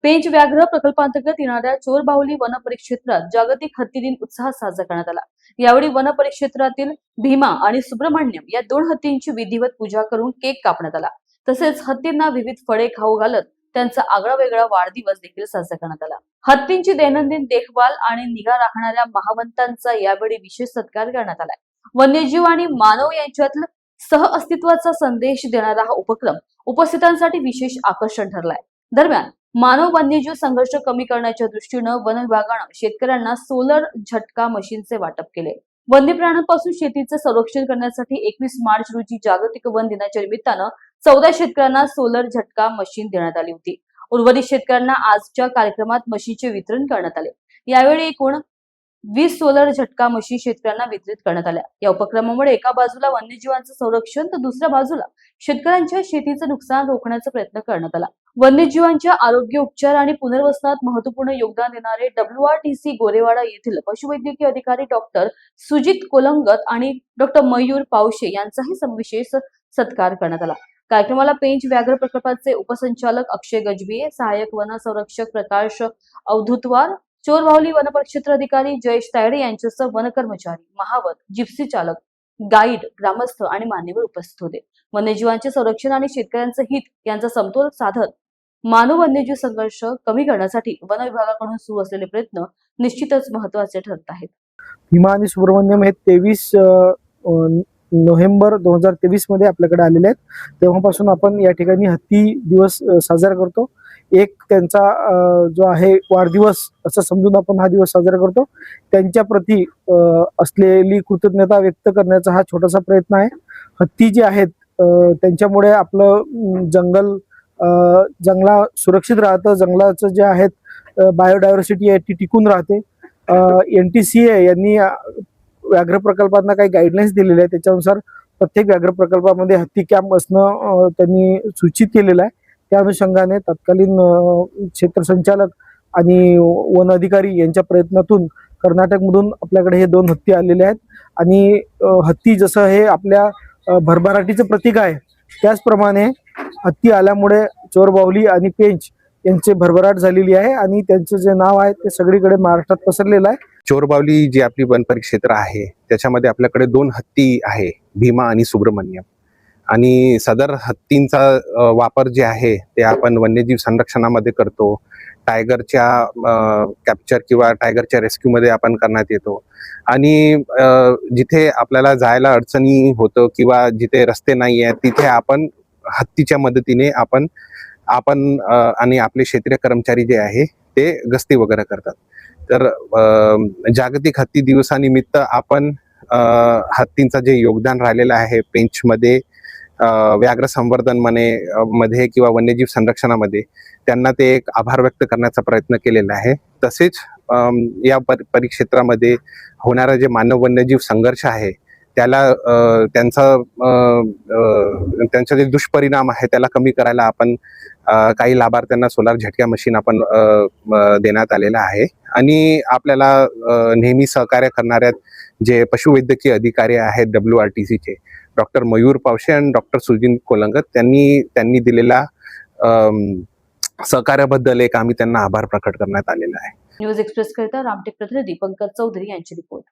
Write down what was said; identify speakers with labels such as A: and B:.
A: पेंच व्याघ्र प्रकल्पांतर्गत येणाऱ्या चोरबाहुली वन परिक्षेत्रात जागतिक हत्ती दिन उत्साहात साजरा करण्यात आला। यावेळी वन परिक्षेत्रातील भीमा आणि सुब्रमण्यम या दोन हत्तींची विधिवत पूजा करून केक कापण्यात आला। तसेच हत्तींना विविध फळे खाऊ घालत त्यांचा आगळा वेगळा वाढदिवस देखील साजरा करण्यात आला। हत्तींची दैनंदिन देखभाल आणि निगा राखणाऱ्या महावंतांचा यावेळी विशेष सत्कार करण्यात आला। वन्यजीव आणि मानव यांच्यातील सहअस्तित्वाचा संदेश देणारा हा उपक्रम उपस्थितांसाठी विशेष आकर्षण ठरलाय। दरम्यान मानव वन्यजीव संघर्ष कमी करण्याच्या दृष्टीनं वन विभागानं शेतकऱ्यांना सोलर झटका मशीनचे वाटप केले। वन्य प्राण्यांपासून शेतीचे संरक्षण करण्यासाठी 21 मार्च रोजी जागतिक वन दिनाच्या निमित्तानं 14 शेतकऱ्यांना सोलर झटका मशीन देण्यात आली होती। उर्वरित शेतकऱ्यांना आजच्या कार्यक्रमात मशीनचे वितरण करण्यात आले। यावेळी एकूण 20 सोलर झटका मशीन शेतकऱ्यांना वितरित करण्यात आल्या। या उपक्रमामुळे एका बाजूला वन्यजीवांचं संरक्षण तर दुसऱ्या बाजूला शेतकऱ्यांच्या शेतीचं नुकसान रोखण्याचा प्रयत्न करण्यात आला। वन्यजीवांच्या आरोग्य, उपचार आणि पुनर्वसनात महत्त्वपूर्ण योगदान देणारे WRTC गोरेवाडा येथील पशुवैद्यकीय अधिकारी डॉक्टर सुजित कोलंगत आणि डॉक्टर मयूर पावशे यांचाही सविशेष सत्कार करण्यात आला। कार्यक्रमाला पेंच व्याघ्र प्रकल्पाचे उपसंचालक अक्षय गजबिये, सहाय्यक वन संरक्षक प्रकाश अवधूतवार, चोरबाहुली वन परिक्षेत्र अधिकारी जयेश तायडे यांच्यासह वन कर्मचारी, महावत, जिप्सी चालक, गाईड, ग्रामस्थ आणि मान्यवर उपस्थित होते। वन्यजीवांचे संरक्षण आणि शेतकऱ्यांचे हित यांचा समतोल साधत मानव वन्यजीव संघर्ष कमी करण्यासाठी वन विभागाकडून सुरू असलेले प्रयत्न निश्चितच महत्त्वाचे ठरत आहेत।
B: भीमा आणि सुब्रमण्यम हे 23 नोव्हेंबर 2023 मध्ये आपल्याकडे आलेले आहेत। तेव्हापासून आपण या ठिकाणी हत्ती दिवस साजरा करतो। एक त्यांचा जो आहे वाढदिवस असं समजून आपण हा दिवस साजरा करतो। त्यांच्या प्रती असलेली कृतज्ञता व्यक्त करण्याचा हा छोटासा प्रयत्न आहे। हत्ती जे आहेत त्यांच्यामुळे आपलं जंगला सुरक्षित राहतं। जंगलाचं जे आहेत बायोडायव्हर्सिटी आहे ती टिकून राहते। NTCA यांनी व्याघ्र प्रकल्पांना काही गाईडलाईन्स दिलेले आहेत। त्याच्यानुसार प्रत्येक व्याघ्र प्रकल्पामध्ये हत्ती कॅम्प असणं त्यांनी सूचित केलेलं आहे। त्या अनुषंगाने तत्कालीन क्षेत्र संचालक आणि वन अधिकारी यांच्या प्रयत्नातून कर्नाटकमधून आपल्याकडे हे 2 हत्ती आलेले आहेत। आणि हत्ती जसं हे आपल्या भरभराटीचं प्रतीक आहे, त्याचप्रमाणे हत्ती आल्यामुळे चोरबाहुली आणि पेंच यांची भरभराट झालेली आहे आणि त्यांचं जे नाव आहे ते सगळीकडे महाराष्ट्रात पसरलेलं आहे।
C: चोरबाहुली जी आपली वन परिक्षेत्र आहे त्याच्यामध्ये आपल्याकडे 2 हत्ती आहे, भीमा आणि सुब्रमण्यम। आणि सदर हत्तींचा वापर जे आहे ते आपण वन्यजीव संरक्षणामध्ये करतो। टायगरच्या कॅप्चर किंवा टायगरच्या रेस्क्यू मध्ये आपण करण्यात येतो। आणि जिथे आपल्याला जायला अडचणी होतं किंवा जिथे रस्ते नाही आहेत तिथे आपण हत्तीच्या मदतीने आपण आणि आपले क्षेत्रीय कर्मचारी जे आहे ते गस्ती वगैरे करतात। तर जागतिक हत्ती दिवसानिमित्त आपण हत्तींचं जे योगदान राहिलेलं आहे पेंच मध्ये, व्याघ्र संवर्धन मध्ये किंवा वन्यजीव संरक्षणामध्ये, त्यांना ते एक आभार व्यक्त करण्याचा प्रयत्न केलेला आहे। तसेच या परिक्षेत्रामध्ये होणारा जे मानव वन्यजीव संघर्ष आहे त्याला त्यांचा जे दुष्परिणाम आहे त्याला कमी करायला आपण काही लाभार्थ्यांना सोलार झटका मशीन आपण देण्यात आलेला आहे। आणि आपल्याला नेहमी सहकार्य करणाऱ्या जे पशुवैद्यकीय अधिकारी आहेत WRTC चे डॉक्टर मयूर पावशे आणि डॉक्टर सुजित कोलंगत त्यांनी दिलेला सहकार्याबद्दल एक आम्ही त्यांना आभार प्रकट करण्यात आलेला आहे।
A: न्यूज एक्सप्रेस करिता रामटेक प्रतिनिधी पंकज चौधरी यांची रिपोर्ट।